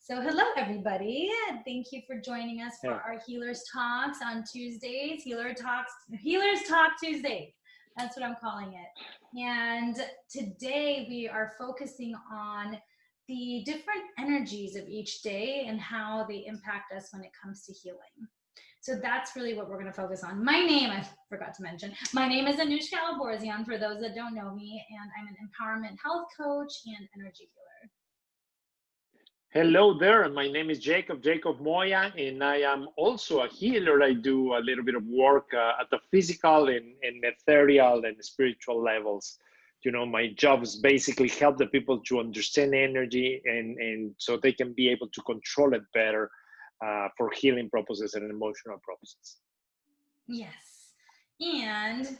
So hello, everybody. Thank you for joining us for our Healers Talks on Tuesdays. Healers Talk Tuesdays. That's what I'm calling it. And today we are focusing on the different energies of each day and how they impact us when it comes to healing. So that's really what we're going to focus on. I forgot to mention, my name is Anuschka for those that don't know me, and I'm an empowerment health coach and energy healer. Hello there, my name is Jacob Moya, and I am also a healer. I do a little bit of work at the physical and ethereal and spiritual levels. You know, my job is basically help the people to understand energy and so they can be able to control it better for healing purposes and emotional purposes. Yes, and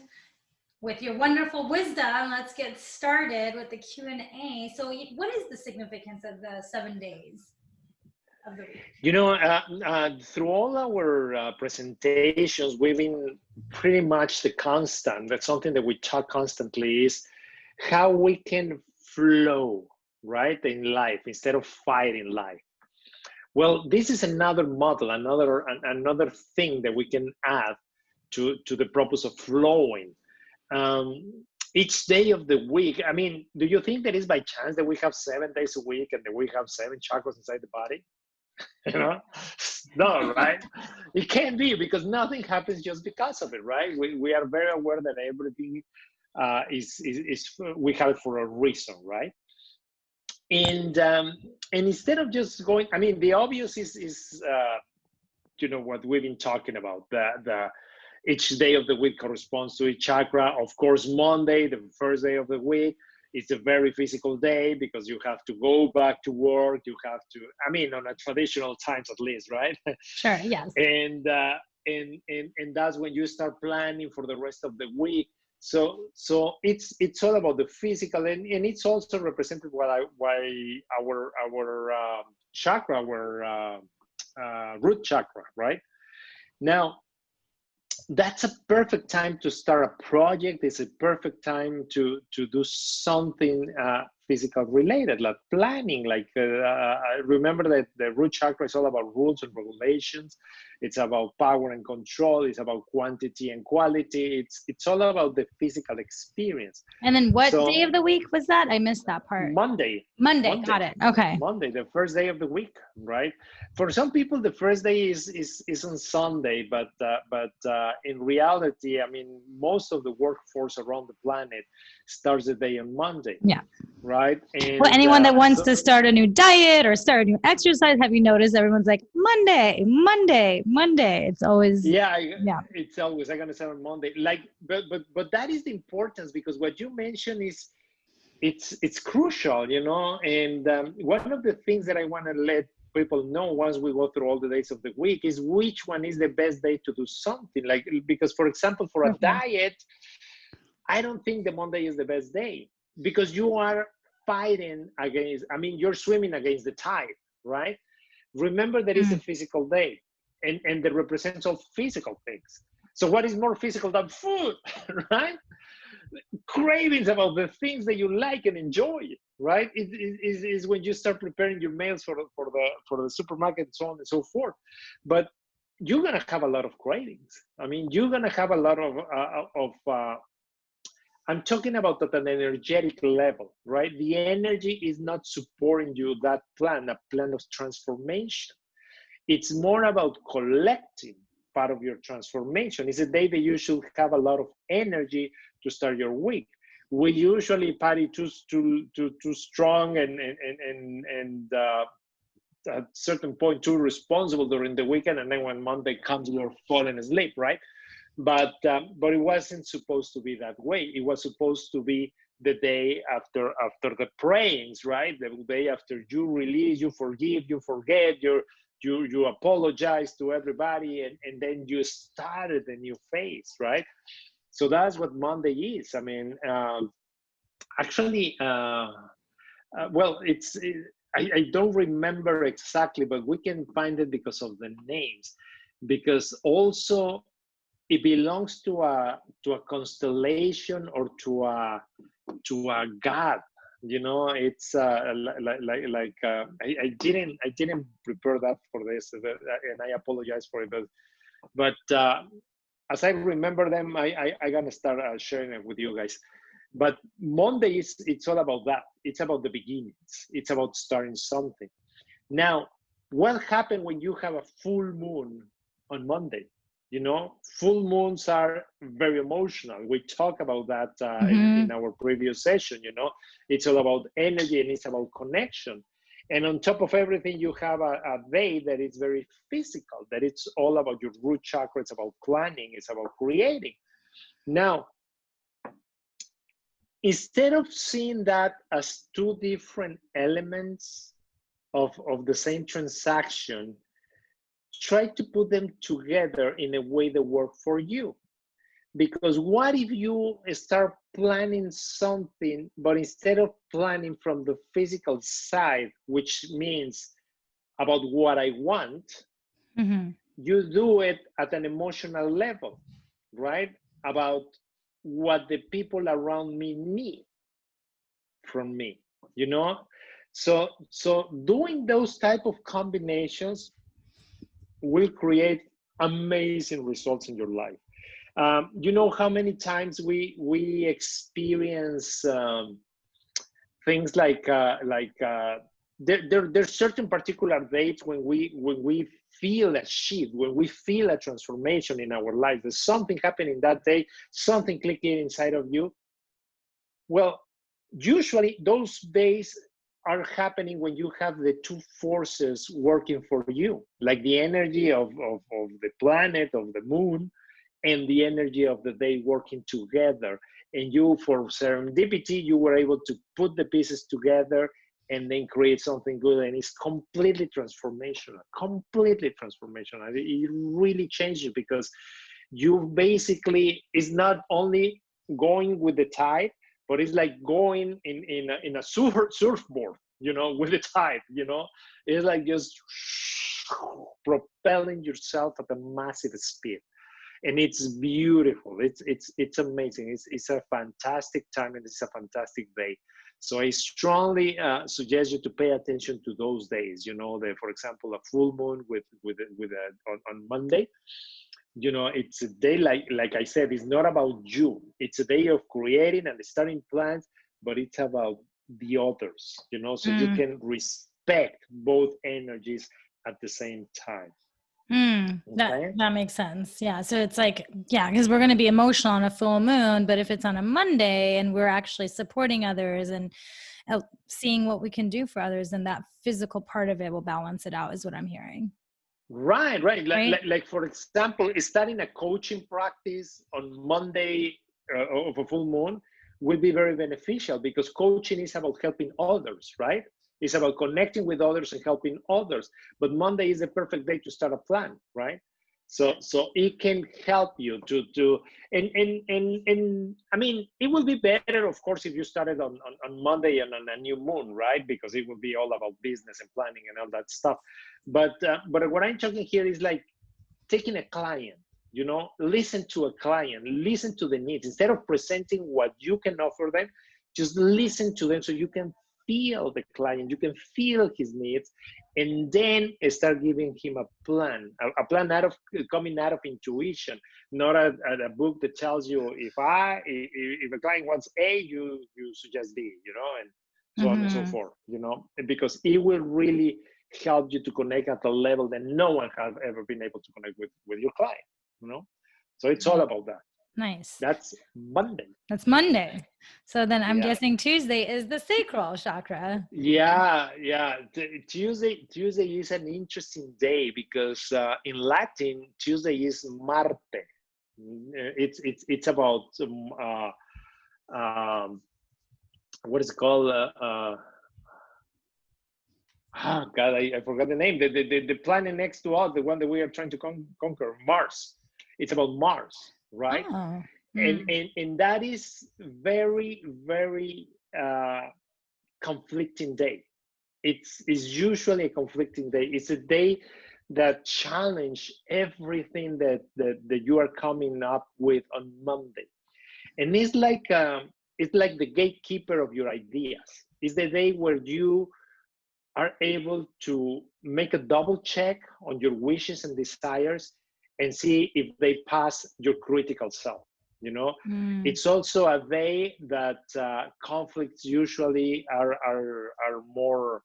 with your wonderful wisdom, let's get started with the Q&A. So what is the significance of the 7 days of the week? You know, through all our presentations, we've been pretty much the constant. That's something that we talk constantly is how we can flow, right, in life instead of fighting life. Well, this is another model, another thing that we can add to the purpose of flowing. Each day of the week, I mean, do you think that is by chance that we have 7 days a week and that we have 7 chakras inside the body? You know, no, right? It can't be, because nothing happens just because of it, right? We are very aware that everything we have it for a reason, right? And instead of just going, I mean, the obvious is you know, what we've been talking about, each day of the week corresponds to each chakra. Of course, Monday, the first day of the week, it's a very physical day because you have to go back to work. You have to, I mean, on a traditional times at least, right? Sure, yes. And that's when you start planning for the rest of the week. So it's all about the physical, and it's also represented by our chakra, our root chakra, right? Now, that's a perfect time to start a project. It's a perfect time to do something physical related, like planning. Like remember that the root chakra is all about rules and regulations. It's about power and control. It's about quantity and quality. It's all about the physical experience. And then what day of the week was that? I missed that part. Monday. Got it. Okay. Monday, the first day of the week, right? For some people, the first day is on Sunday, but in reality, I mean, most of the workforce around the planet starts the day on Monday. Yeah. Right. And, well, anyone that wants to start a new diet or start a new exercise, have you noticed everyone's like Monday? It's always it's always I'm gonna say on Monday. Like, but that is the importance, because what you mentioned is it's crucial, you know. And one of the things that I want to let people know once we go through all the days of the week is which one is the best day to do something. Like, because for example, for a diet, I don't think the Monday is the best day, because you are fighting against, I mean, you're swimming against the tide, right? Remember that it's a physical day, and that represents all physical things. So what is more physical than food, right? Cravings about the things that you like and enjoy, right? It is when you start preparing your meals for the supermarket and so on and so forth. But you're gonna have a lot of cravings. I mean, you're gonna have a lot of I'm talking about at an energetic level, right? The energy is not supporting you, that plan, a plan of transformation. It's more about collecting part of your transformation. It's a day that you should have a lot of energy to start your week. We usually party too strong and at a certain point too responsible during the weekend, and then when Monday comes, we're falling asleep, right? But it wasn't supposed to be that way. It was supposed to be the day after the prayings, right? The day after you release, you forgive, you forget, you apologize to everybody, and then you started a new phase, right? So that's what Monday is. I mean, actually, well, I don't remember exactly, but we can find it because of the names, because also it belongs to a constellation or to a god, You know, it's I didn't prepare that for this, and I apologize for it. But as I remember them, I gonna start sharing it with you guys. But Monday is, it's all about that. It's about the beginnings. It's about starting something. Now, what happened when you have a full moon on Monday? You know, full moons are very emotional. We talk about that in our previous session. You know, it's all about energy and it's about connection. And on top of everything, you have a day that is very physical, that it's all about your root chakra. It's about planning. It's about creating. Now, instead of seeing that as two different elements of the same transaction, try to put them together in a way that work for you. Because what if you start planning something, but instead of planning from the physical side, which means about what I want, you do it at an emotional level, right? About what the people around me need from me, you know? So doing those type of combinations will create amazing results in your life. You know how many times we experience things like there's certain particular dates when we feel a shift, when we feel a transformation in our life. There's something happening that day, something clicking inside of you. Well, usually those days are happening when you have the two forces working for you, like the energy of the planet, of the moon, and the energy of the day working together. And you, for serendipity, you were able to put the pieces together and then create something good. And it's completely transformational, completely transformational. It really changes because you basically, it's not only going with the tide, but it's like going in a surfboard, you know, with the tide, you know. It's like just propelling yourself at a massive speed. And it's beautiful. It's amazing. It's a fantastic time and it's a fantastic day. So I strongly suggest you to pay attention to those days. You know, for example, a full moon on Monday. You know, it's a day like I said, it's not about you. It's a day of creating and starting plans, but it's about the others. You know, so you can respect both energies at the same time. Okay? That makes sense. Yeah. So it's like, yeah, because we're going to be emotional on a full moon, but if it's on a Monday and we're actually supporting others and seeing what we can do for others, then that physical part of it will balance it out, is what I'm hearing. Right. Like for example, starting a coaching practice on Monday of a full moon will be very beneficial because coaching is about helping others, right? It's about connecting with others and helping others. But Monday is the perfect day to start a plan, right? So it can help you to and I mean, it will be better, of course, if you started on Monday and on a new moon, right? Because it will be all about business and planning and all that stuff. But what I'm talking here is like taking a client, you know, listen to a client, listen to the needs. Instead of presenting what you can offer them, just listen to them so you can feel the client, you can feel his needs, and then start giving him a plan coming out of intuition, not a book that tells you if a client wants A, you suggest B, you know, and so on and so forth, you know, because it will really help you to connect at a level that no one has ever been able to connect with your client, you know. So it's all about that. Nice. That's Monday. That's Monday. So then I'm guessing Tuesday is the sacral chakra. Yeah. Tuesday is an interesting day because in Latin, Tuesday is Marte. It's about what is it called? God, I forgot the name. The planet next to us, the one that we are trying to conquer, Mars. It's about Mars, right? Oh. And that is very, very conflicting day. It's usually a conflicting day. It's a day that challenge everything that you are coming up with on Monday, and it's like the gatekeeper of your ideas. It's the day where you are able to make a double check on your wishes and desires and see if they pass your critical self. You know, it's also a day that conflicts usually are more,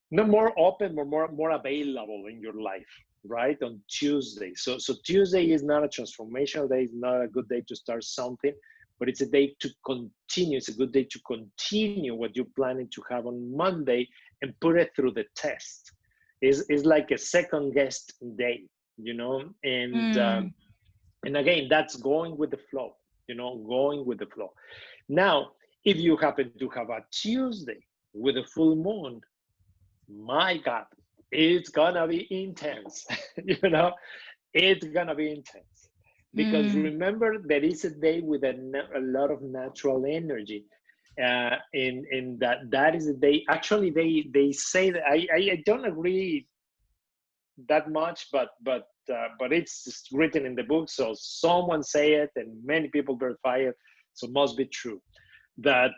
not more open, but more available in your life, right? On Tuesday. So Tuesday is not a transformational day. It's not a good day to start something, but it's a day to continue. It's a good day to continue what you're planning to have on Monday and put it through the test. It's like a second guest day, you know? And again, that's going with the flow, you know, going with the flow. Now, if you happen to have a Tuesday with a full moon, my God, it's gonna be intense. You know, it's gonna be intense. Because remember, there is a day with a lot of natural energy. And that is a day, actually, they say that, I don't agree that much, but it's just written in the book, so someone say it and many people verify it, so it must be true, that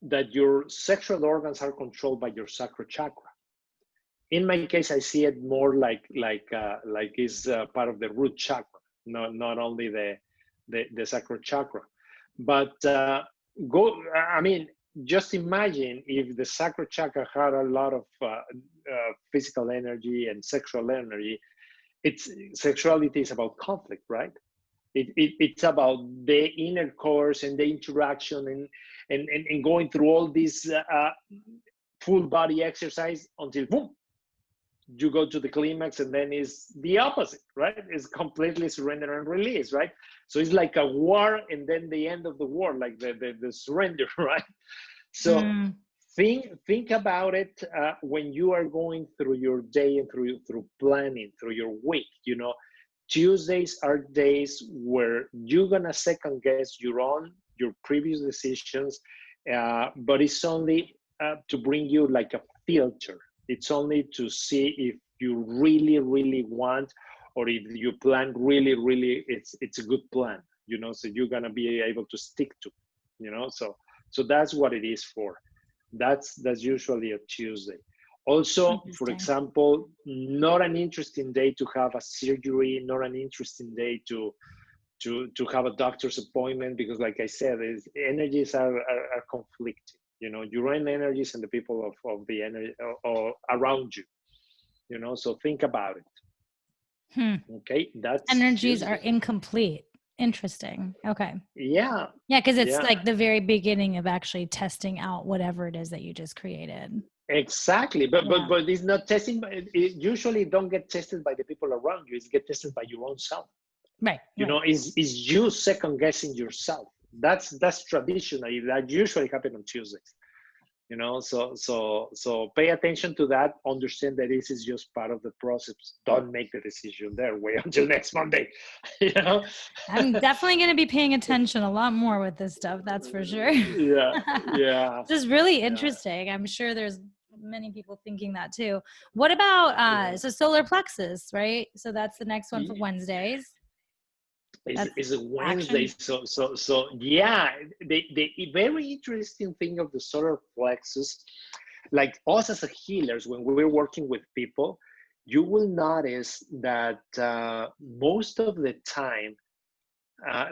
that your sexual organs are controlled by your sacral chakra. In my case, I see it more like is part of the root chakra, not only the sacral chakra. But I mean, just imagine if the sacral chakra had a lot of physical energy and sexual energy. Sexuality is about conflict, right? It's about the inner course and the interaction and going through all this full body exercise until boom, you go to the climax, and then is the opposite, right? It's completely surrender and release, right? So it's like a war, and then the end of the war, like the surrender, right? So think about it when you are going through your day and through planning through your week. You know, Tuesdays are days where you're gonna second guess your previous decisions, but it's only to bring you like a filter. It's only to see if you really, really want, or if you plan really, really, it's a good plan, you know, so you're gonna be able to stick to, you know, so that's what it is for. That's usually a Tuesday. Also, for example, not an interesting day to have a surgery, not an interesting day to have a doctor's appointment, because like I said, energies are conflicting. You know, your own energies and the people of the energy around you, you know, so think about it. Okay, that's energies Tuesday. are incomplete. Interesting. Okay. Yeah, because it's like the very beginning of actually testing out whatever it is that you just created. Exactly, but it's not testing. It usually don't get tested by the people around you. It's get tested by your own self. Right. You know, is you second guessing yourself. That's traditionally, that usually happen on Tuesdays. You know, so pay attention to that. Understand that this is just part of the process. Don't make the decision there. Wait until next Monday. You know, I'm definitely going to be paying attention a lot more with this stuff. That's for sure. Yeah. This is really interesting. I'm sure there's many people thinking that too. What about so solar plexus, right? So that's the next one for Wednesdays. Is a Wednesday, so yeah. The very interesting thing of the solar plexus, like us as a healers, when we're working with people, you will notice that most of the time,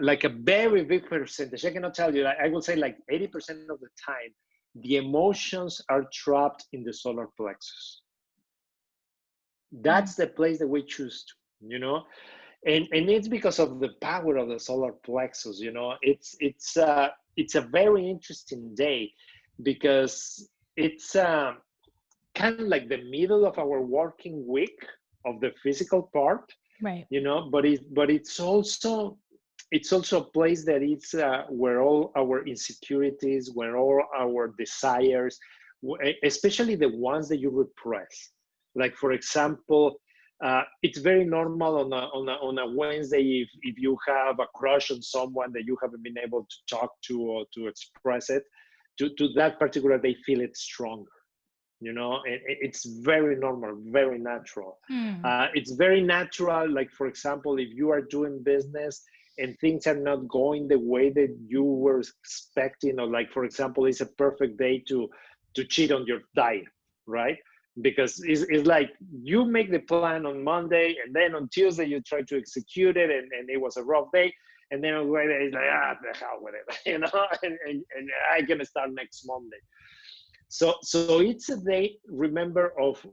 like a very big percentage, I cannot tell you, I will say like 80% of the time, the emotions are trapped in the solar plexus. That's the place that we choose to, you know. And it's because of the power of the solar plexus. You know, it's a very interesting day, because it's kind of like the middle of our working week of the physical part, right? You know, but it's also a place that it's where all our insecurities, where all our desires, especially the ones that you repress. Like, for example, it's very normal on a Wednesday, if you have a crush on someone that you haven't been able to talk to or to express it, to that particular day, feel it stronger. You know, it's very normal, very natural. It's very natural. Like, for example, if you are doing business and things are not going the way that you were expecting, or like, for example, it's a perfect day to cheat on your diet, right? Because it's like you make the plan on Monday, and then on Tuesday you try to execute it, and it was a rough day, and then on Wednesday it's like, the hell with it, you know, and I'm gonna start next Monday. So it's a day, remember, of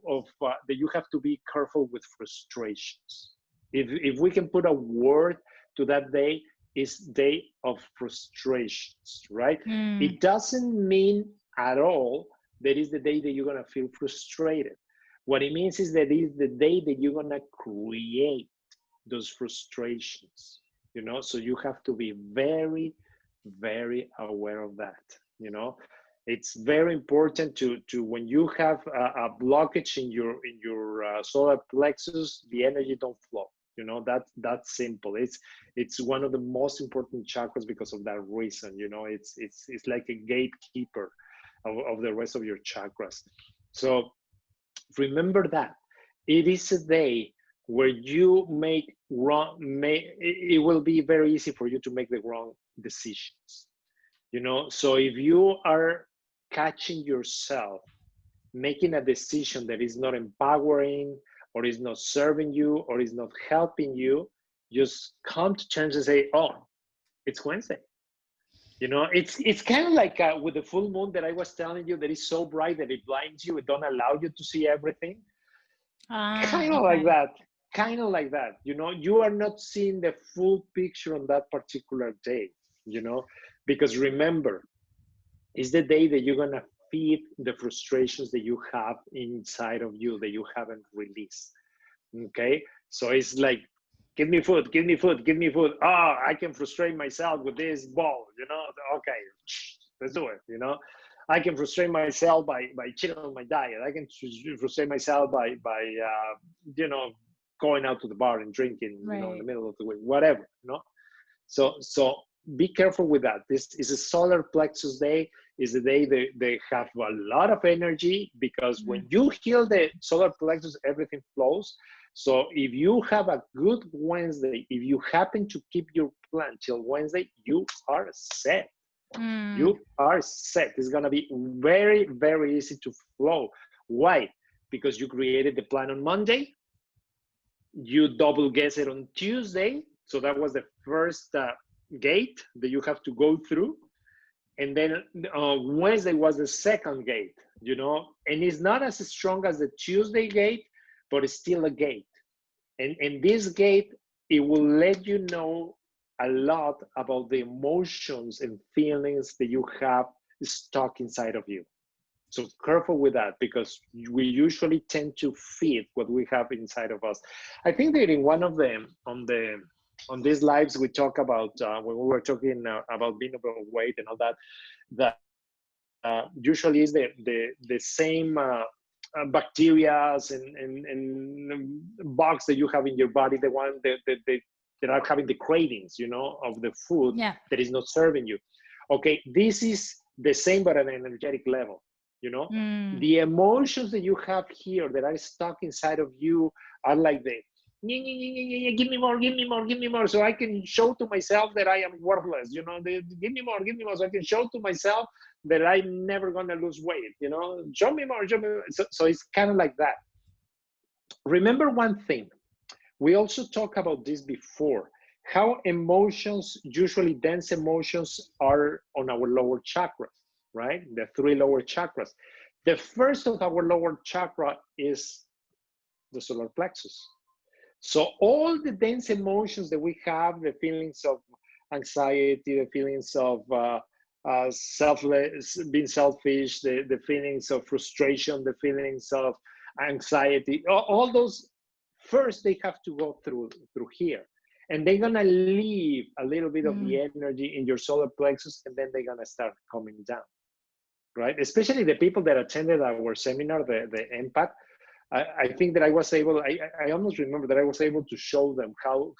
that you have to be careful with frustrations. If we can put a word to that day, is day of frustrations, right? It doesn't mean at all that is the day that you're gonna feel frustrated. What it means is that it's the day that you're gonna create those frustrations, you know? So you have to be very, very aware of that, you know? It's very important to when you have a blockage in your solar plexus, the energy don't flow. You know, that's simple. It's one of the most important chakras because of that reason. You know, it's like a gatekeeper of the rest of your chakras. So remember that it is a day where you make wrong. It will be very easy for you to make the wrong decisions. You know, so if you are catching yourself making a decision that is not empowering, or is not serving you, or is not helping you, just come to terms and say, oh, it's Wednesday. You know, it's kind of like with the full moon that I was telling you, that is so bright that it blinds you, it don't allow you to see everything. Kind of like that. Kind of like that. You know, you are not seeing the full picture on that particular day, you know, because remember, it's the day that you're going to feed the frustrations that you have inside of you that you haven't released. Okay, so it's like, give me food, give me food, give me food. Oh, I can frustrate myself with this ball, you know. Okay, let's do it, you know. I can frustrate myself by cheating on my diet. I can frustrate myself by you know, going out to the bar and drinking, you know, in the middle of the week, whatever, you know. So be careful with that. This is a solar plexus day. Is the day they have a lot of energy, because when you heal the solar plexus, everything flows. So if you have a good Wednesday, if you happen to keep your plan till Wednesday, you are set. You are set. It's going to be very, very easy to flow. Why? Because you created the plan on Monday. You double guess it on Tuesday. So that was the first gate that you have to go through. And then Wednesday was the second gate, you know, and it's not as strong as the Tuesday gate, but it's still a gate. And this gate, it will let you know a lot about the emotions and feelings that you have stuck inside of you. So careful with that, because we usually tend to feed what we have inside of us. I think that in one of them, on these lives, we talk about, when we were talking about being overweight and all that, that usually is the same bacteria and bugs that you have in your body, the one that are having the cravings, you know, of the food that is not serving you. Okay, this is the same, but at an energetic level, you know. The emotions that you have here that are stuck inside of you are like the, give me more, give me more, give me more, so I can show to myself that I am worthless, you know. Give me more, so I can show to myself that I'm never gonna lose weight, you know. Show me more, show me more. So it's kind of like that. Remember one thing, we also talked about this before, how emotions, usually dense emotions, are on our lower chakras, right? The 3 lower chakras. The first of our lower chakra is the solar plexus. So all the dense emotions that we have, the feelings of anxiety, the feelings of selfless, being selfish, the feelings of frustration, the feelings of anxiety, all those, first they have to go through here. And they're gonna leave a little bit of the energy in your solar plexus, and then they're gonna start coming down, right? Especially the people that attended our seminar, the empath, I think that I was able, I almost remember that I was able to show them how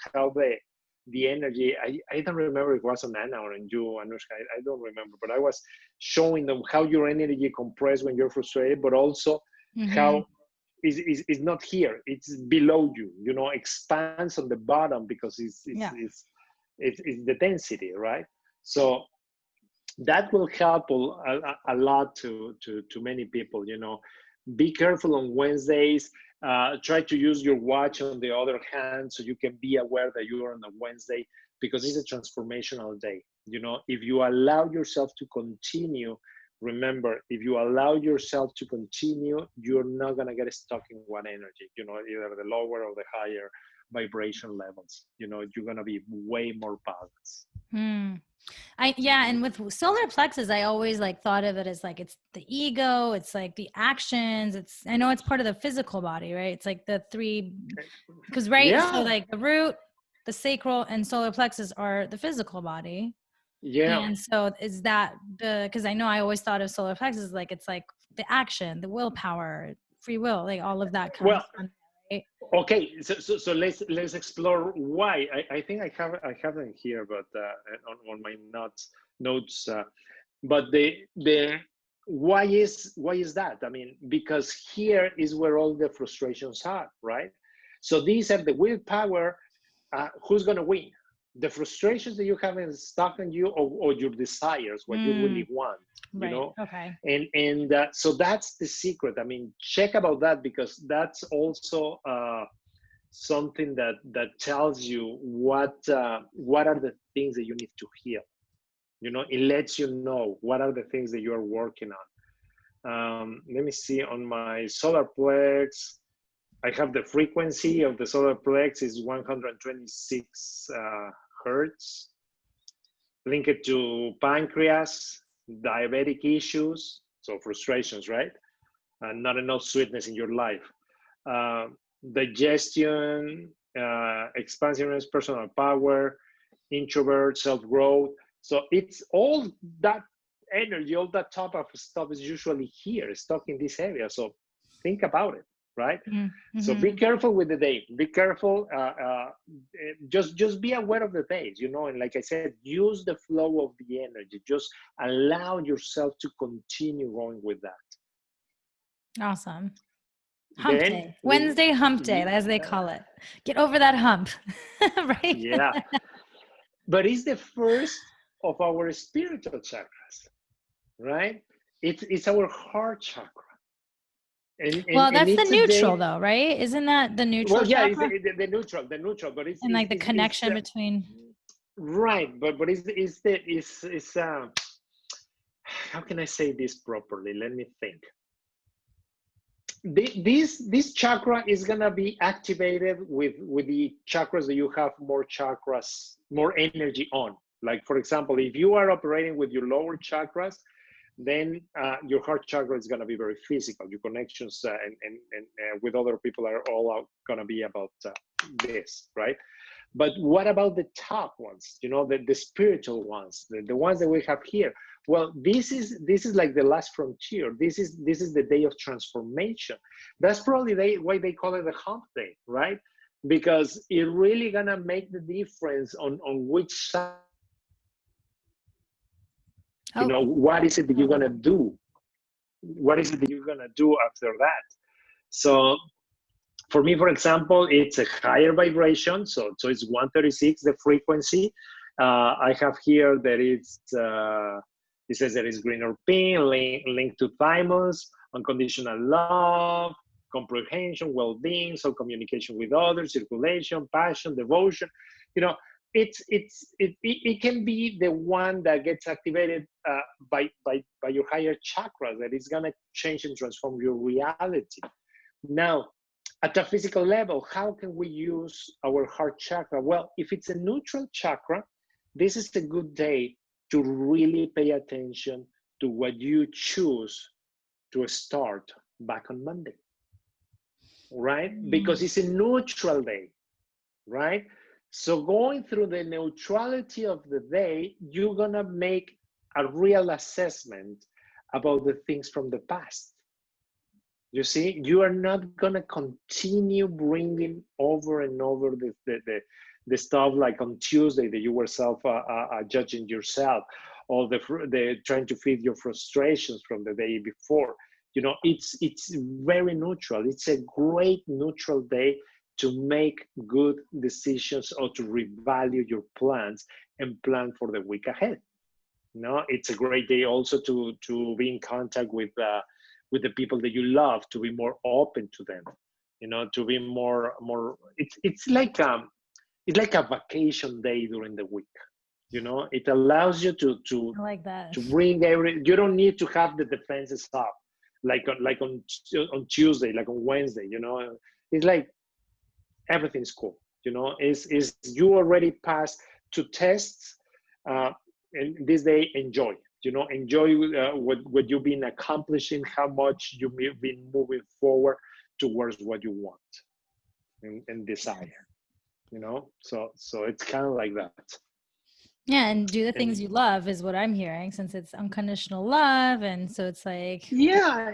the energy, I don't remember if it was on Anna or on you, Anuschka, I don't remember, but I was showing them how your energy compressed when you're frustrated, but also how is not here, it's below you, you know, expands on the bottom, because it's the density, right? So that will help a lot to many people. You know, be careful on Wednesdays. Try to use your watch on the other hand, so you can be aware that you are on a Wednesday, because it's a transformational day. You know, if you allow yourself to continue, remember, if you allow yourself to continue, you're not going to get stuck in one energy, you know, either the lower or the higher vibration levels. You know, you're going to be way more balanced. Yeah, and with solar plexus, I always like thought of it as like it's the ego, it's like the actions. I know it's part of the physical body, right? It's like the three, because so like the root, the sacral, and solar plexus are the physical body. Yeah. And so is that because I know I always thought of solar plexus like it's like the action, the willpower, free will, like all of that comes from. Right? Okay, so let's explore why. I think I have them here, but on my notes. But the why is that? I mean, because here is where all the frustrations are, right? So these are the willpower. Who's gonna win? The frustrations that you have stuck on you, or your desires, what you really want, you know? Okay. And so that's the secret. I mean, check about that, because that's also something that tells you what are the things that you need to heal. You know, it lets you know what are the things that you are working on. Let me see, on my solar plex, I have the frequency of the solar plex is 126 hertz, linked to pancreas, diabetic issues, so frustrations, right? And not enough sweetness in your life. Digestion, expansiveness, personal power, introvert, self-growth. So it's all that energy, all that type of stuff is usually here, stuck in this area. So think about it. Right? Mm-hmm. So be careful with the day. Be careful. Just be aware of the days, you know, and like I said, use the flow of the energy. Just allow yourself to continue going with that. Awesome. Hump day. Wednesday hump day, as they call it. Get over that hump. Right? Yeah. But it's the first of our spiritual chakras, right? It's our heart chakra. Well, that's the neutral though, right? Isn't that the neutral? Well, yeah, it's the neutral, but it's and like the connection between. Right, but it's how can I say this properly? Let me think. This chakra is gonna be activated with the chakras that you have more chakras, more energy on. Like for example, if you are operating with your lower chakras, then your heart chakra is going to be very physical. Your connections and with other people are all going to be about this, right? But what about the top ones? You know, the spiritual ones, the ones that we have here. Well, this is like the last frontier. This is the day of transformation. That's probably why they call it the hump day, right? Because it really gonna make the difference on which side. You know, what is it that you're going to do? What is it that you're going to do after that? So for me, for example, it's a higher vibration. So it's 136, the frequency. I have here that it says there is green or pink, linked to thymus, unconditional love, comprehension, well-being, so communication with others, circulation, passion, devotion. You know, it can be the one that gets activated by your higher chakras, that is going to change and transform your reality. Now, at a physical level, how can we use our heart chakra? Well, if it's a neutral chakra, this is a good day to really pay attention to what you choose to start back on Monday, right? Because it's a neutral day, right? So going through the neutrality of the day, you're going to make a real assessment about the things from the past. You see, you are not going to continue bringing over and over the stuff like on Tuesday that you were judging yourself, or the trying to feed your frustrations from the day before. You know, it's very neutral. It's a great neutral day to make good decisions or to revalue your plans and plan for the week ahead. No, it's a great day also to be in contact with the people that you love, to be more open to them, to be more. It's like a vacation day during the week. It allows you to I like that. to bring you don't need to have the defenses up like on Tuesday, like on Wednesday. It's like everything's cool. Is you already passed 2 tests, and this day enjoy. Enjoy what you've been accomplishing, how much you've been moving forward towards what you want and desire. So it's kind of like that. Yeah, and do the things you love is what I'm hearing, since it's unconditional love, and so it's like, yeah,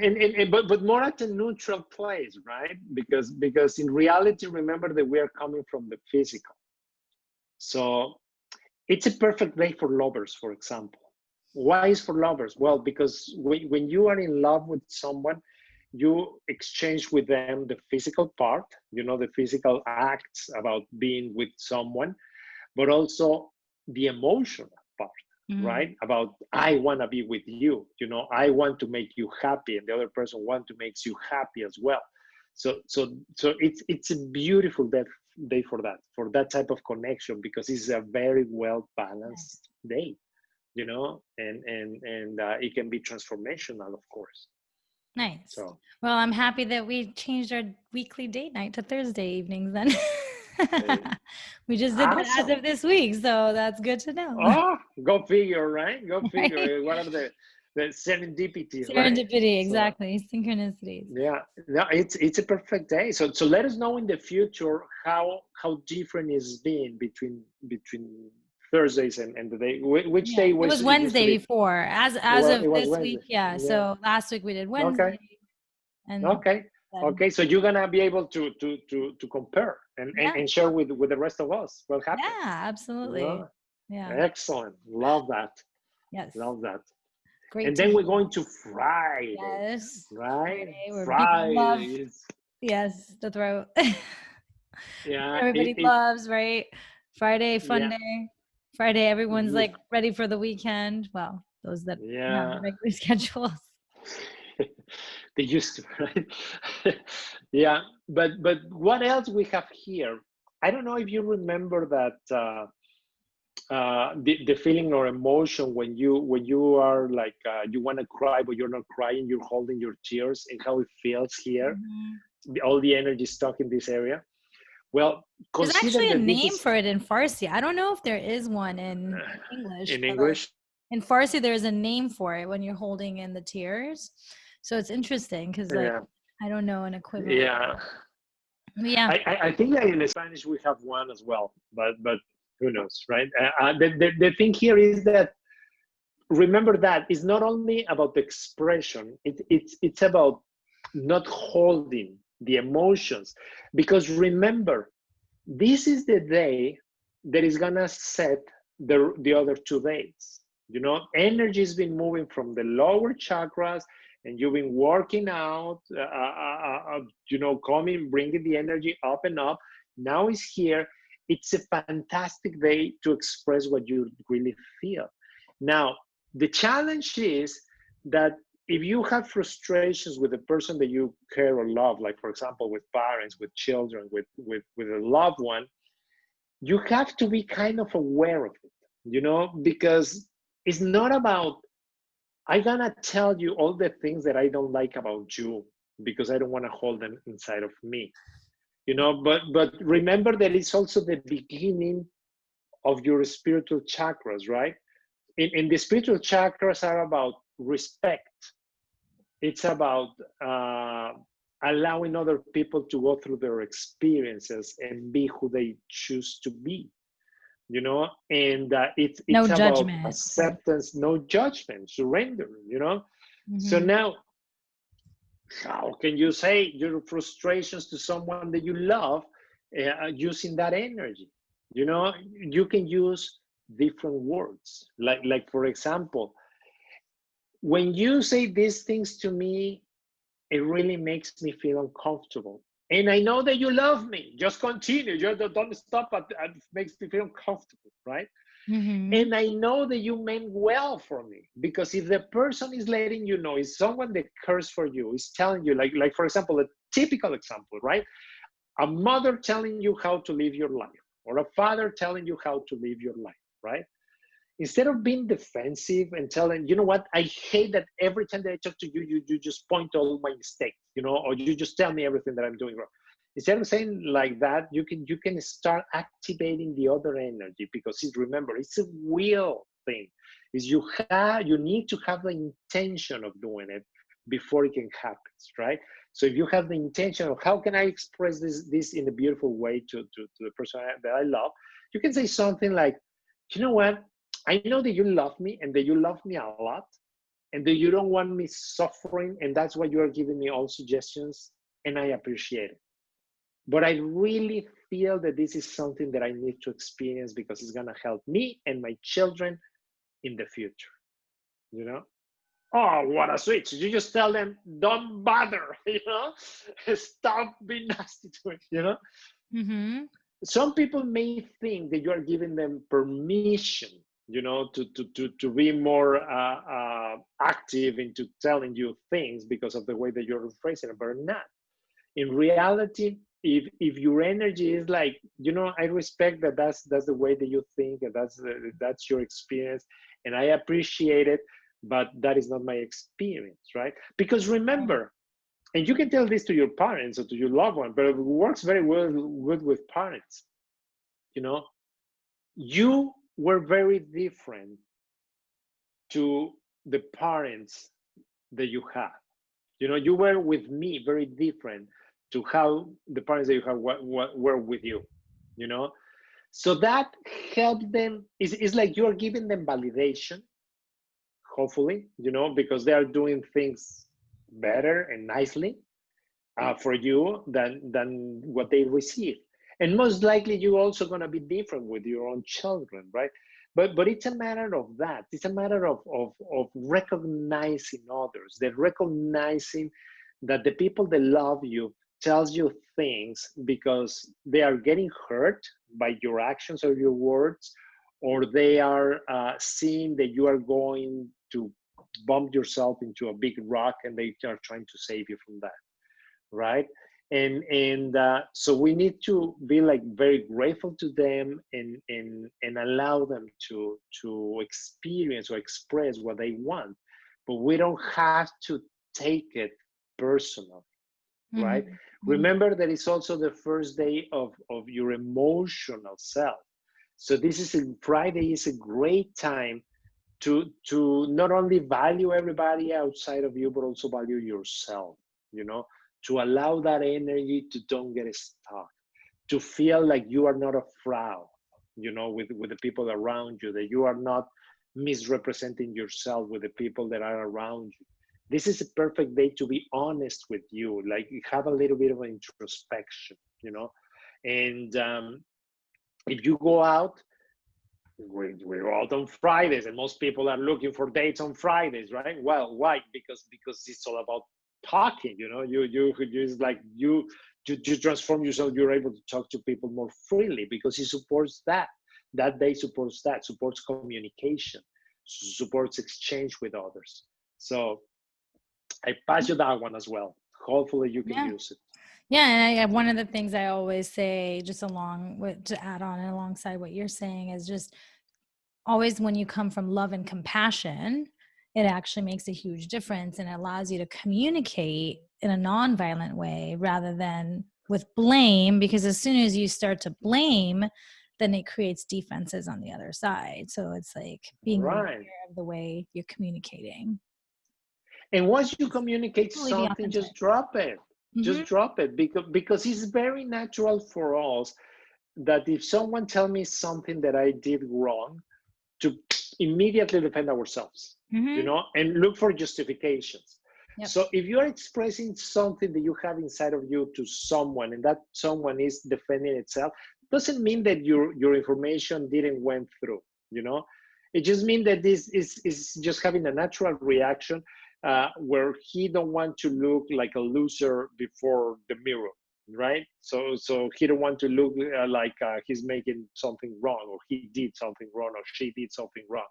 but more at a neutral place, right? Because in reality, remember that we are coming from the physical. So it's a perfect day for lovers, for example. Why is for lovers? Well, because when you are in love with someone, you exchange with them the physical part, the physical acts about being with someone, but also the emotional part, right? About, I want to be with you, I want to make you happy, and the other person want to make you happy as well. So it's a beautiful day for that type of connection, because it's a very well balanced day, and it can be transformational, of course. Nice. So, well, I'm happy that we changed our weekly date night to Thursday evenings then. We just did that as of this week, so that's good to know. Oh, go figure, right? Go figure. Right? What are the serendipities, Serendipity, right? exactly. So, synchronicities. Yeah, it's a perfect day. So let us know in the future how different it's been between Thursdays and the day. Which day was it? Was Wednesday before. As of this Wednesday. Week, yeah. So last week we did Wednesday. Okay. And okay. So you're gonna be able to compare and share with the rest of us what happened. Yeah, absolutely. Yeah. Excellent. Love that. Yes. Love that. Great. And then we're going to Friday. Yes. Right? Friday. Yes, the throat. Yeah. Everybody loves, right? Friday, fun day. Friday, everyone's like ready for the weekend. Well, those that have regular schedules. They used to, right? Yeah. But what else we have here? I don't know if you remember that the feeling or emotion when you are like you want to cry but you're not crying, you're holding your tears, and how it feels here. All the energy stuck in this area. Well, there's actually a name for it in Farsi. I don't know if there is one in English. In English? In Farsi, there's a name for it when you're holding in the tears. So it's interesting because I don't know an equivalent. Yeah. I think that in Spanish we have one as well, but who knows, right? The thing here is that, remember that it's not only about the expression, it's about not holding the emotions, because remember, this is the day that is gonna set the other 2 days. Energy has been moving from the lower chakras, and you've been working out, coming, bringing the energy up and up. Now it's here. It's a fantastic day to express what you really feel. Now, the challenge is that if you have frustrations with the person that you care or love, like for example, with parents, with children, with a loved one, you have to be kind of aware of it, because it's not about, I'm gonna tell you all the things that I don't like about you because I don't want to hold them inside of me. But remember that it's also the beginning of your spiritual chakras, right? In the spiritual chakras are about respect. It's about allowing other people to go through their experiences and be who they choose to be, and it's no about judgment. Acceptance, no judgment, surrender, So now, how can you say your frustrations to someone that you love using that energy? You can use different words, like for example, when you say these things to me, it really makes me feel uncomfortable. And I know that you love me. Just continue. Just don't stop. It makes me feel comfortable, right? Mm-hmm. And I know that you meant well for me, because if the person is letting you know, is someone that cares for you, is telling you, like for example, a typical example, right? A mother telling you how to live your life, or a father telling you how to live your life, right? Instead of being defensive and telling, you know what, I hate that every time that I talk to you, you just point to all my mistakes, you know, or you just tell me everything that I'm doing wrong. Instead of saying like that, you can start activating the other energy, because remember, it's a will thing. Is you need to have the intention of doing it before it can happen, right? So if you have the intention of how can I express this in a beautiful way to the person that I love, you can say something like, you know what, I know that you love me and that you love me a lot and that you don't want me suffering, and that's why you are giving me all suggestions, and I appreciate it. But I really feel that this is something that I need to experience because it's gonna help me and my children in the future, you know? Oh, what a switch. You just tell them, don't bother, you know? Stop being nasty to it, you know? Mm-hmm. Some people may think that you are giving them permission, you know, to be more active into telling you things because of the way that you're phrasing it, but not. In reality, if your energy is like, you know, I respect that that's the way that you think, and that's your experience, and I appreciate it, but that is not my experience, right? Because remember, and you can tell this to your parents or to your loved one, but it works very well good with parents. You know, you were very different to the parents that you have. You know, you were with me very different to how the parents that you have were with you. You know, so that helped them. It's like you're giving them validation, hopefully, you know, because they are doing things better and nicely for you than what they receive. And most likely you're also going to be different with your own children, right? But it's a matter of that. It's a matter of recognizing others, that recognizing that the people that love you tells you things because they are getting hurt by your actions or your words, or they are seeing that you are going to bump yourself into a big rock and they are trying to save you from that, right? And so we need to be like very grateful to them and allow them to experience or express what they want, but we don't have to take it personal, right? Mm-hmm. Remember that it's also the first day of your emotional self. So Friday is a great time to not only value everybody outside of you, but also value yourself, you know, to allow that energy to don't get stuck, to feel like you are not a fraud, you know, with the people around you, that you are not misrepresenting yourself with the people that are around you. This is a perfect day to be honest with you, like have a little bit of introspection, you know. And if you go out, we go out on Fridays, and most people are looking for dates on Fridays, right? Well, why? Because it's all about talking. You know, you it's like you transform yourself. You're able to talk to people more freely because it supports that. That day supports that, supports communication, supports exchange with others. So I pass you that one as well. Hopefully you can use it. Yeah, and one of the things I always say, just along with to add on and alongside what you're saying, is just always when you come from love and compassion, it actually makes a huge difference and it allows you to communicate in a non-violent way rather than with blame, because as soon as you start to blame, then it creates defenses on the other side. So it's like being aware of the way you're communicating. And once you communicate something, just drop it. Just drop it, because it's very natural for us that if someone tells me something that I did wrong, to immediately defend ourselves, you know, and look for justifications. Yep. So if you are expressing something that you have inside of you to someone, and that someone is defending itself, doesn't mean that your information didn't went through, you know. It just means that this is just having a natural reaction where he don't want to look like a loser before the mirror, right? So he don't want to look like he's making something wrong, or he did something wrong, or she did something wrong,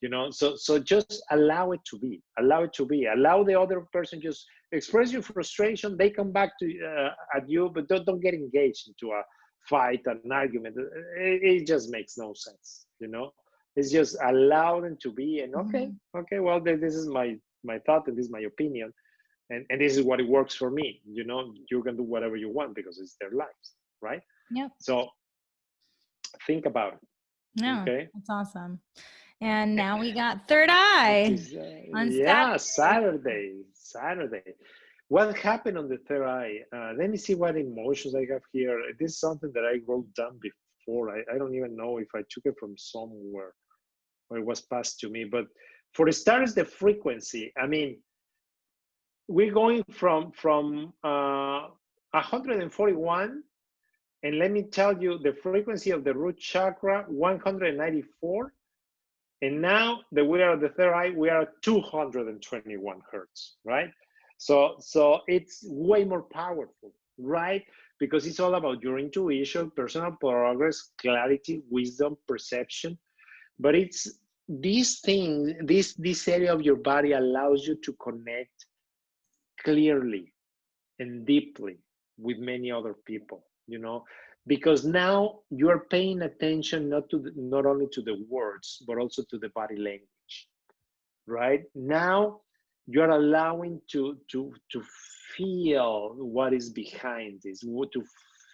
you know. So just allow it to be, allow it to be, allow the other person just express your frustration. They come back to at you, but don't get engaged into a fight, an argument. It just makes no sense, you know. It's just allow them to be, and okay, well, this is my thought, and this is my opinion, and this is what it works for me, you know. You can do whatever you want because it's their lives, right? Yep. So think about it. No, Okay, that's awesome. And now we got third eye on yeah, Saturday. Saturday. What happened on the third eye? Let me see what emotions I have here. This is something that I wrote down before. I don't even know if I took it from somewhere or it was passed to me. But for the stars, the frequency. I mean, we're going from 141, and let me tell you, the frequency of the root chakra 194. And now that we are at the third eye, we are at 221 hertz, right? So it's way more powerful, right? Because it's all about your intuition, personal progress, clarity, wisdom, perception. But it's this thing, this area of your body allows you to connect clearly and deeply with many other people, you know, because now you're paying attention not only to the words but also to the body language, right? Now you're allowing to feel what is behind this, to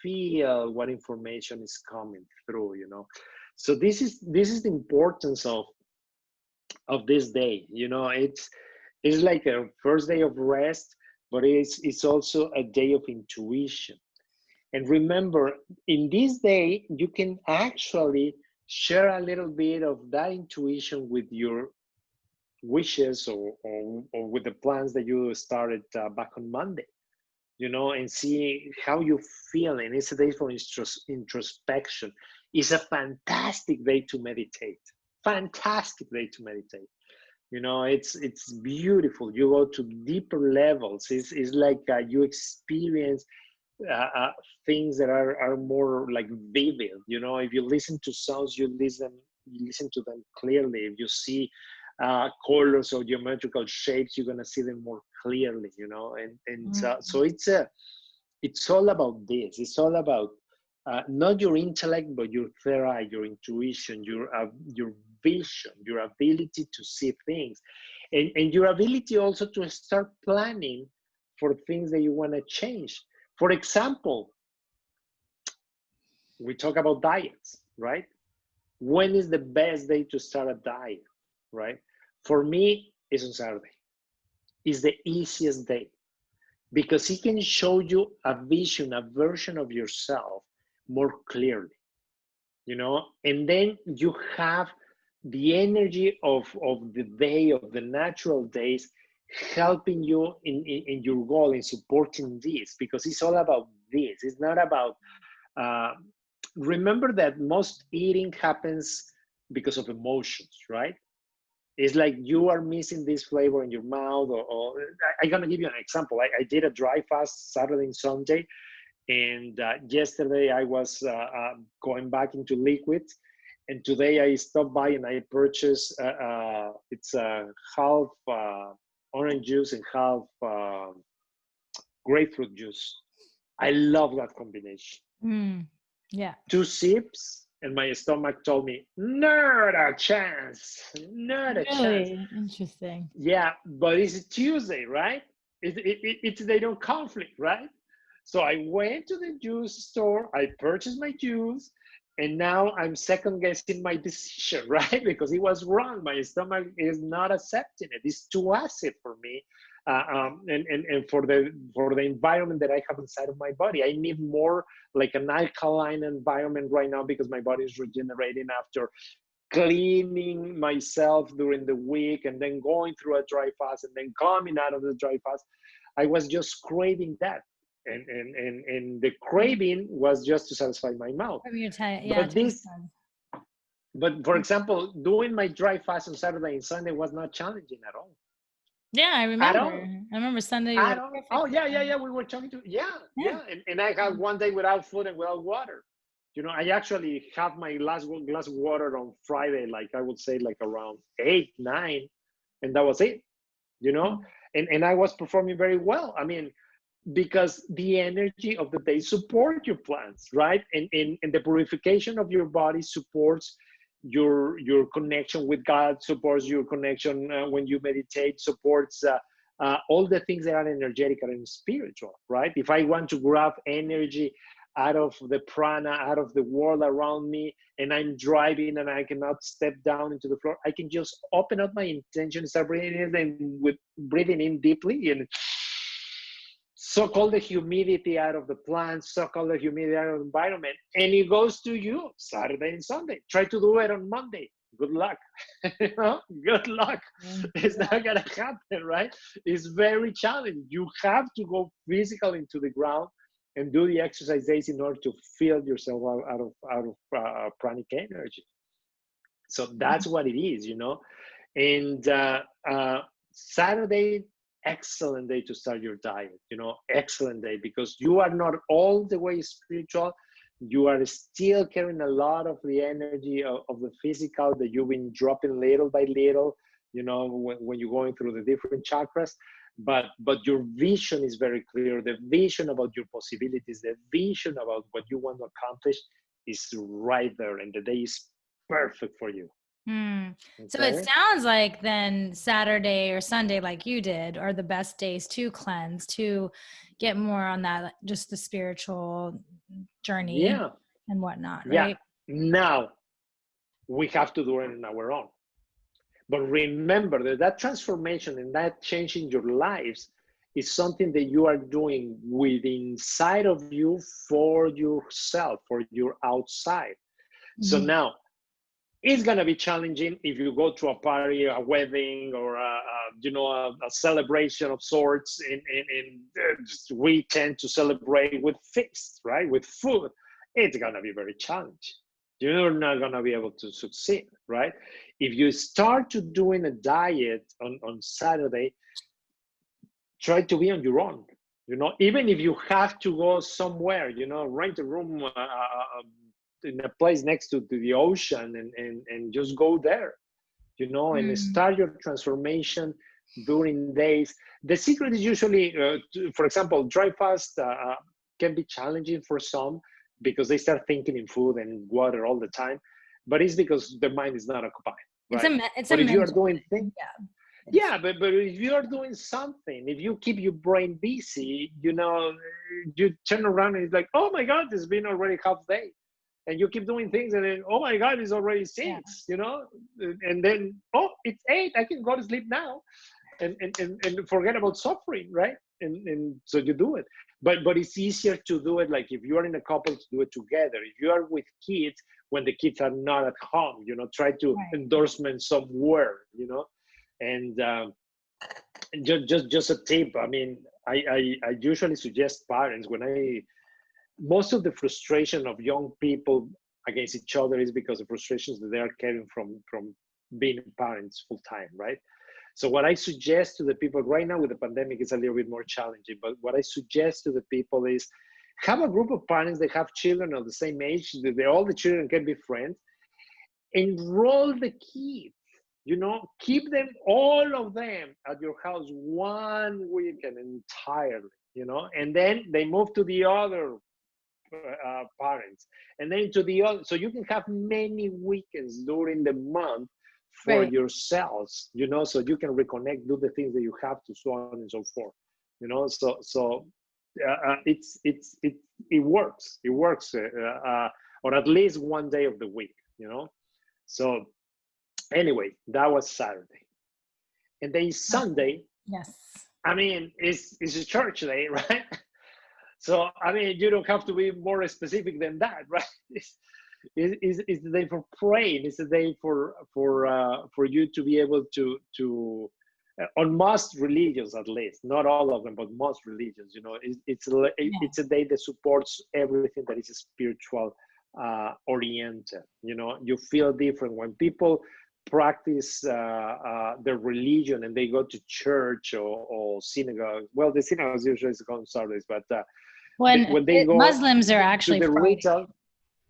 feel what information is coming through, you know. So this is the importance of this day, you know. It's like a first day of rest, but it's also a day of intuition. And remember, in this day, you can actually share a little bit of that intuition with your wishes, or with the plans that you started back on Monday, you know, and see how you feel. And it's a day for introspection. It's a fantastic day to meditate. Fantastic day to meditate. You know, it's beautiful. You go to deeper levels. It's like you experience things that are more like vivid. You know, if you listen to sounds, you listen to them clearly. If you see colors or geometrical shapes, you're gonna see them more clearly. You know, and so it's all about this. It's all about not your intellect, but your third eye, your intuition, your vision, your ability to see things, and your ability also to start planning for things that you want to change. For example, we talk about diets, right? When is the best day to start a diet, right? For me, it's on Saturday. It's the easiest day because it can show you a vision, a version of yourself more clearly, you know, and then you have the energy of the day, of the natural days, helping you in your goal, in supporting this, because it's all about this. It's not about, remember that most eating happens because of emotions, right? It's like you are missing this flavor in your mouth, or I'm gonna give you an example. I did a dry fast Saturday and Sunday, and yesterday I was going back into liquids, and today I stopped by and I purchased it's a half orange juice and half grapefruit juice. I love that combination. Yeah. 2 sips and my stomach told me, not a chance, not a chance. Interesting. Yeah, but it's Tuesday, right? It's they don't conflict, right? So I went to the juice store, I purchased my juice, and now I'm second guessing my decision, right? Because it was wrong. My stomach is not accepting it. It's too acid for me, and for the environment that I have inside of my body. I need more like an alkaline environment right now because my body is regenerating after cleaning myself during the week and then going through a dry fast and then coming out of the dry fast. I was just craving that. And the craving was just to satisfy my mouth. But for example, doing my dry fast on Saturday and Sunday was not challenging at all. Yeah, I at remember. all. I remember Sunday you were At all. perfect. Oh yeah. We were talking to Yeah. And I had one day without food and without water. I actually had my last glass of water on Friday, like I would say, like around 8, 9, and that was it. And I was performing very well. I mean, because the energy of the day support your plans, right? And the purification of your body supports your connection with God, supports your connection when you meditate, supports all the things that are energetic and spiritual, right? If I want to grab energy out of the prana, out of the world around me, and I'm driving and I cannot step down into the floor, I can just open up my intention, start breathing in, with breathing in deeply, and suck all the humidity out of the plants, suck all the humidity out of the environment, and it goes to you Saturday and Sunday. Try to do it on Monday. Good luck. Good luck. It's not gonna happen, right? It's very challenging. You have to go physical into the ground and do the exercise days in order to fill yourself out of pranic energy. So that's what it is, And Saturday, excellent day to start your diet, excellent day, because you are not all the way spiritual. You are still carrying a lot of the energy of the physical that you've been dropping little by little, when you're going through the different chakras. But your vision is very clear. The vision about your possibilities, the vision about what you want to accomplish is right there, and the day is perfect for you. So it sounds like then Saturday or Sunday, like you did, are the best days to cleanse, to get more on that, just the spiritual journey and whatnot, right? Now we have to do it on our own. But remember that transformation and that change in your lives is something that you are doing within inside of you for yourself, for your outside. So now, it's going to be challenging if you go to a party, a wedding, or a celebration of sorts. And we tend to celebrate with feasts, right? With food. It's going to be very challenging. You're not going to be able to succeed, right? If you start to doing a diet on Saturday, try to be on your own. Even if you have to go somewhere, rent a room in a place next to the ocean and just go there, and start your transformation during days. The secret is usually, for example, dry fast can be challenging for some because they start thinking in food and water all the time, but it's because their mind is not occupied. Right? But if you are doing things, but if you are doing something, if you keep your brain busy, you turn around and it's like, oh my God, it's been already half day. And you keep doing things and then, oh my God, it's already 6, and then, oh, it's 8, I can go to sleep now and forget about suffering, right? And so you do it. But it's easier to do it like if you are in a couple, to do it together. If you are with kids, when the kids are not at home, try to endorsement somewhere, and just a tip. I mean, I usually suggest parents most of the frustration of young people against each other is because of frustrations that they are carrying from being parents full time, right? So what I suggest to the people right now with the pandemic is a little bit more challenging, but what I suggest to the people is have a group of parents that have children of the same age, that all the children can be friends. Enroll the kids, keep them, all of them at your house 1 weekend entirely, and then they move to the other parents, and then to the other, so you can have many weekends during the month for yourselves, so you can reconnect, do the things that you have to, so on and so forth, so it works, or at least 1 day of the week, so anyway, that was Saturday, and then Sunday, I mean, it's a church day, right? So, I mean, you don't have to be more specific than that, right? It's the day for praying. It's the day for you to be able to on most religions, at least, not all of them, but most religions, it's a day that supports everything that is spiritual oriented. You feel different when people practice their religion and they go to church or synagogue. Well, the synagogues usually is on Saturdays, but when they go Muslims are to actually the Friday. ritual.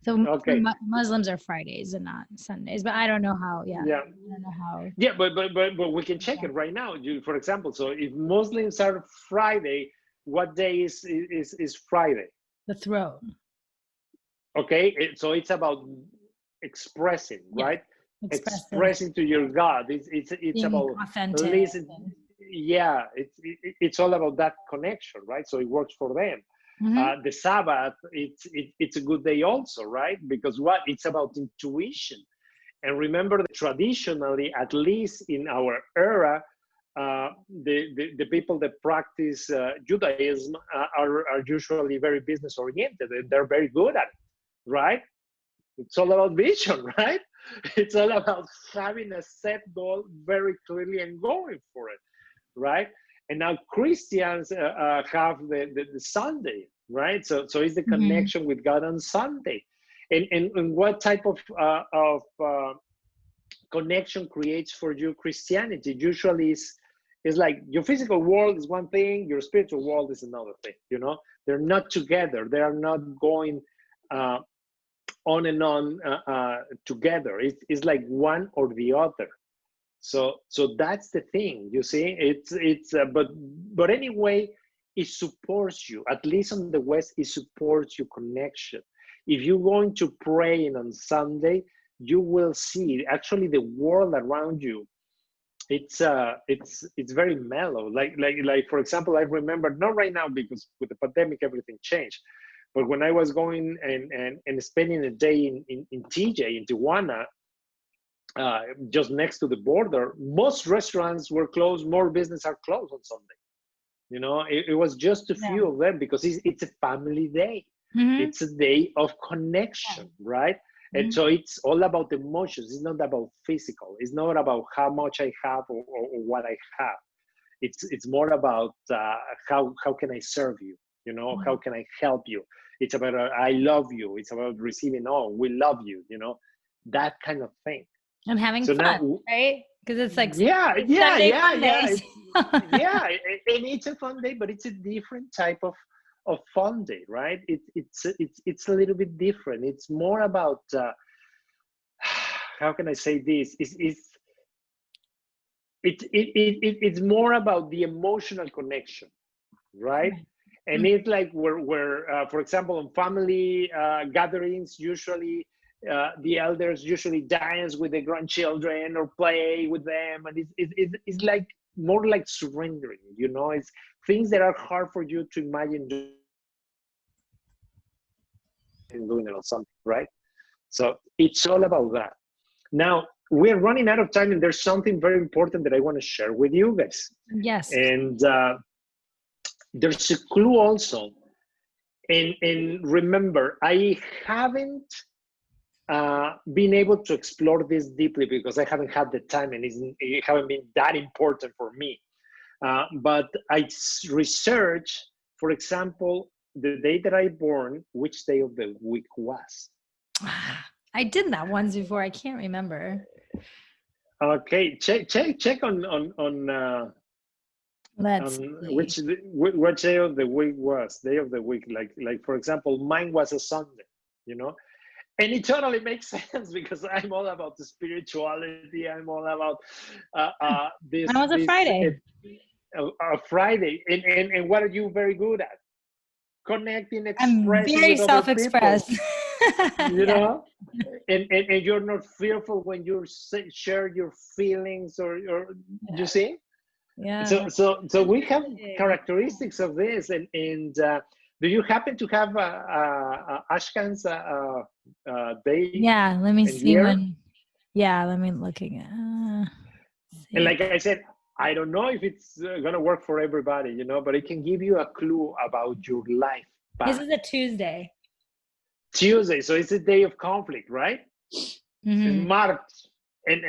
So Okay. Muslims are Fridays and not Sundays, but I don't know how. Yeah. Yeah. I don't know how. Yeah, but we can check it right now. For example, so if Muslims are Friday, what day is Friday? The throat. Okay, so it's about expressing, right? Expressing to your God. It's being about authentic. listen. Yeah, it's all about that connection, right? So it works for them. Mm-hmm. The Sabbath, it's a good day also, right? Because what it's about intuition. And remember that traditionally, at least in our era, the people that practice Judaism are usually very business oriented, and they're very good at it, right? It's all about vision, right? It's all about having a set goal very clearly and going for it, right? And now Christians have the Sunday, right? So it's the connection with God on Sunday. And what type of connection creates for you Christianity? Usually is like your physical world is one thing, your spiritual world is another thing. You know, they're not together. They are not going on and on together. It's like one or the other. So that's the thing. You see, but anyway, it supports you. At least on the West, it supports your connection. If you're going to pray on Sunday, you will see actually the world around you. It's very mellow. Like for example, I remember, not right now because with the pandemic everything changed, but when I was going and spending a day in TJ, in Tijuana, just next to the border, most restaurants were closed, more businesses are closed on Sunday. You know, it was just a few of them because it's a family day. It's a day of connection, right? And so it's all about emotions. It's not about physical. It's not about how much I have or what I have. It's more about how can I serve you? You know, how can I help you? It's about I love you. It's about receiving, oh, we love you. You know, that kind of thing. And having fun, now, right? Because it's like yeah, and it's a fun day, but it's a different type of fun day, right? It's a little bit different. It's more about how can I say this? It's more about the emotional connection, right? And it's like where for example, in family gatherings, usually the elders usually dance with the grandchildren or play with them, and it's like more like surrendering. You know, it's things that are hard for you to imagine doing it or something, right? So it's all about that. Now we're running out of time, and there's something very important that I want to share with you guys. Yes. And there's a clue also. And remember, I haven't been able to explore this deeply because I haven't had the time, and it haven't been that important for me. But I researched, for example, the day that I born, which day of the week was. I did that once before. I can't remember. Okay, check on Let's which day of the week was. Day of the week, like for example, mine was a Sunday, you know, and it totally makes sense because I'm all about the spirituality. I'm all about this. Mine was a Friday. A Friday, and what are you very good at? Connecting, expressing. I'm very self-expressed. You know, and you're not fearful when you share your feelings or you see. Yeah. So we have characteristics of this, and do you happen to have Ashkan's day? Yeah, let me see when. Yeah, let me looking at. And like I said, I don't know if it's gonna work for everybody, you know, but it can give you a clue about your life path. This is a Tuesday. Tuesday, so it's a day of conflict, right? It's March. And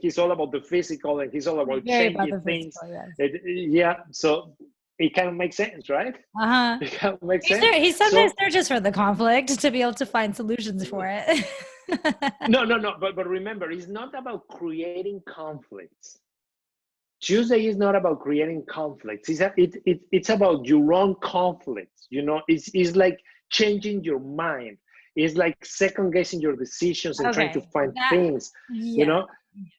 he's all about the physical, and he's all about changing things. Physical, yes. Yeah. So it kind of makes sense, right? Uh-huh. It kind of makes sense. He So sometimes searches for the conflict to be able to find solutions for it. no, but remember, it's not about creating conflicts. Tuesday is not about creating conflicts. It's about your own conflicts. You know, it's like changing your mind. It's like second guessing your decisions and trying to Okay. find That, things, you yeah. know?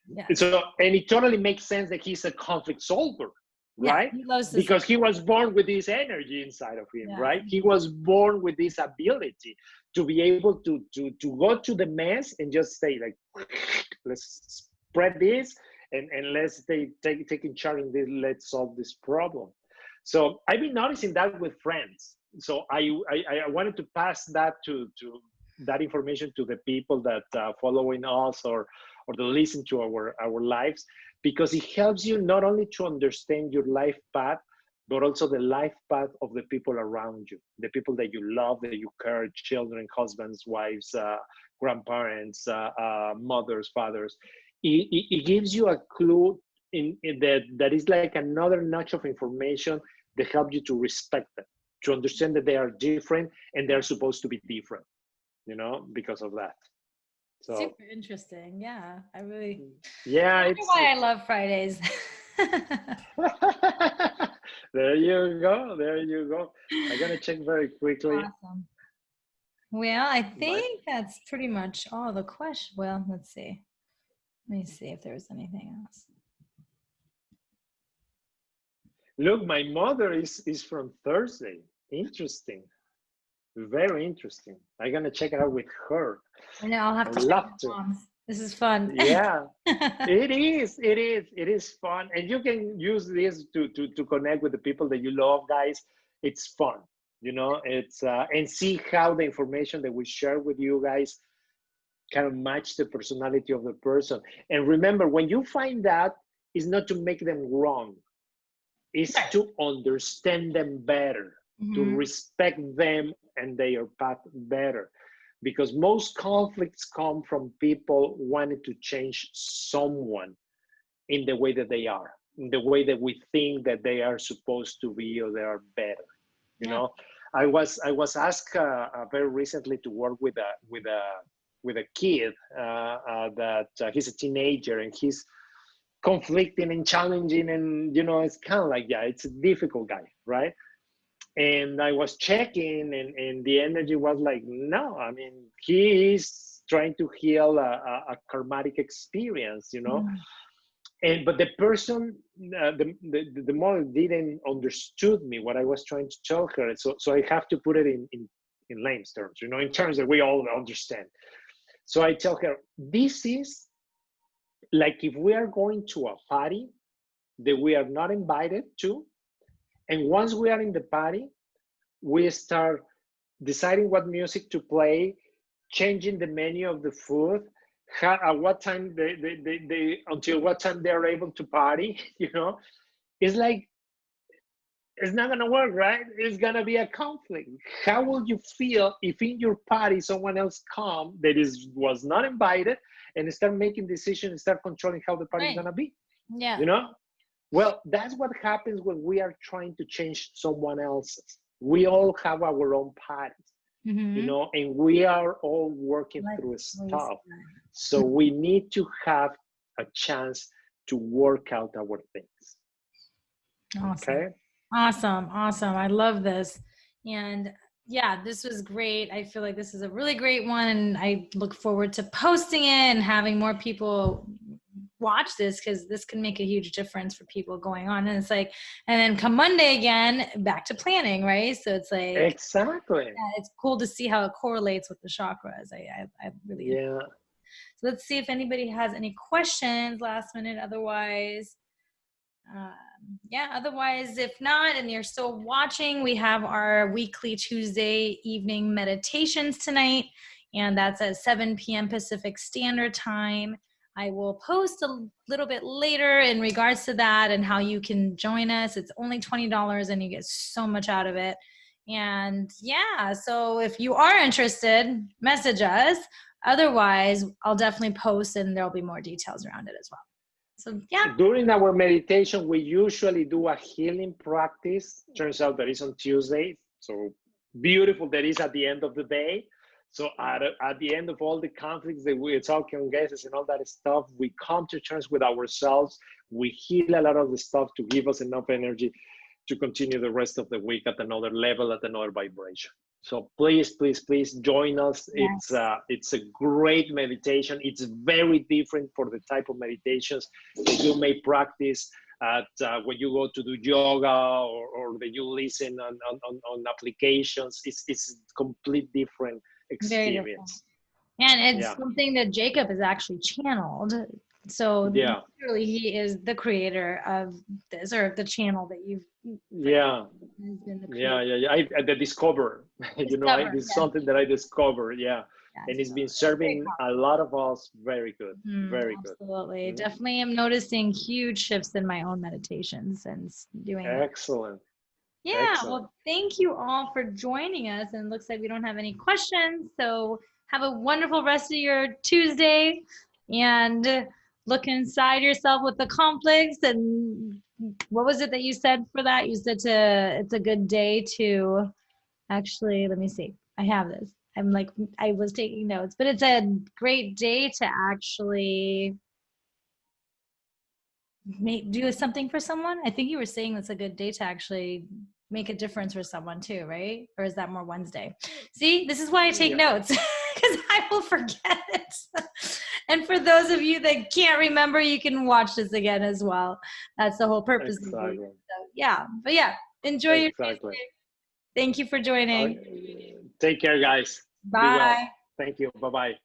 Yes. So, and it totally makes sense that he's a conflict solver, Yeah. right? He loves to Because solve. he was born with this energy inside of him, Yeah. right? He was born with this ability to be able to go to the mess and just say like, let's spread this and let's take in charge in this, let's solve this problem. So I've been noticing that with friends. So I wanted to pass that to that information to the people that following us or that listen to our lives, because it helps you not only to understand your life path, but also the life path of the people around you, the people that you love, that you care, children, husbands, wives, grandparents, mothers, fathers. It gives you a clue in that is like another notch of information that helps you to respect them, to understand that they are different and they're supposed to be different, you know, because of that. So super interesting. Yeah. I wonder it's why I love Fridays. there you go. I'm gonna check very quickly. Awesome. Well, I think that's pretty much all the questions. Well, let's see. Let me see if there was anything else. Look, my mother is from Thursday. Interesting. Very interesting. I'm gonna check it out with her. I know, I'll have to I'd check love my to. mom's. This is fun. Yeah, it is fun, and you can use this to connect with the people that you love, guys. It's fun, you know. It's and see how the information that we share with you guys kind of match the personality of the person. And remember, when you find out, it's not to make them wrong, it's to understand them better, to respect them and their path better. Because most conflicts come from people wanting to change someone in the way that they are, in the way that we think that they are supposed to be or they are better. You know, I was asked very recently to work with a kid that he's a teenager and he's conflicting and challenging, and you know, it's kind of like, yeah, it's a difficult guy, right? And I was checking, and the energy was like, no, I mean, he is trying to heal a karmatic experience, you know. And but the person, the mother didn't understood me what I was trying to tell her. So I have to put it in layman's terms, you know, in terms that we all understand. So I tell her, this is like if we are going to a party that we are not invited to, and once we are in the party, we start deciding what music to play, changing the menu of the food, at what time they until what time they're able to party, you know. It's like, it's not gonna work, right? It's gonna be a conflict. How will you feel if in your party someone else come that was not invited and start making decisions and start controlling how the party is gonna be? Yeah. You know? Well, that's what happens when we are trying to change someone else's. We all have our own parties, you know, and we are all working through stuff. So we need to have a chance to work out our things. Awesome. Okay. Awesome. I love this. And yeah, this was great. I feel like this is a really great one. And I look forward to posting it and having more people watch this, because this can make a huge difference for people going on. And it's like, and then come Monday again, back to planning, right? So it's like, exactly. Yeah, it's cool to see how it correlates with the chakras. I really, yeah. So let's see if anybody has any questions last minute. Otherwise, otherwise, if not, and you're still watching, we have our weekly Tuesday evening meditations tonight, and that's at 7 p.m. Pacific Standard Time. I will post a little bit later in regards to that and how you can join us. It's only $20 and you get so much out of it. And yeah, so if you are interested, message us. Otherwise, I'll definitely post and there'll be more details around it as well. So yeah. During our meditation, we usually do a healing practice. Turns out that is on Tuesday. So beautiful that is at the end of the day. So at the end of all the conflicts that we're talking guests and all that stuff, we come to terms with ourselves. We heal a lot of the stuff to give us enough energy to continue the rest of the week at another level, at another vibration. So please, please, please join us. Yes. It's a great meditation. It's very different for the type of meditations that you may practice at when you go to do yoga or that you listen on applications. It's complete different experience. And it's something that Jacob has actually channeled. So literally he is the creator of this, or the channel that you've the discover. You know, it's something that I discovered. And it's been serving a lot of us very good. Very good. Absolutely. Definitely am noticing huge shifts in my own meditations since doing Excellent. Yeah. Excellent. Well, thank you all for joining us. And it looks like we don't have any questions. So have a wonderful rest of your Tuesday, and look inside yourself with the complex. And what was it that you said for that? You said it's a good day to actually, let me see. I have this. I was taking notes, but it's a great day to actually do something for someone. I think you were saying that's a good day to actually make a difference for someone too, right? Or is that more Wednesday? See, this is why I take notes, because I will forget it. And for those of you that can't remember, you can watch this again as well. That's the whole purpose of it. So, but enjoy your Tuesday. Thank you for joining. Take care, guys. Bye. Thank you. Bye-bye.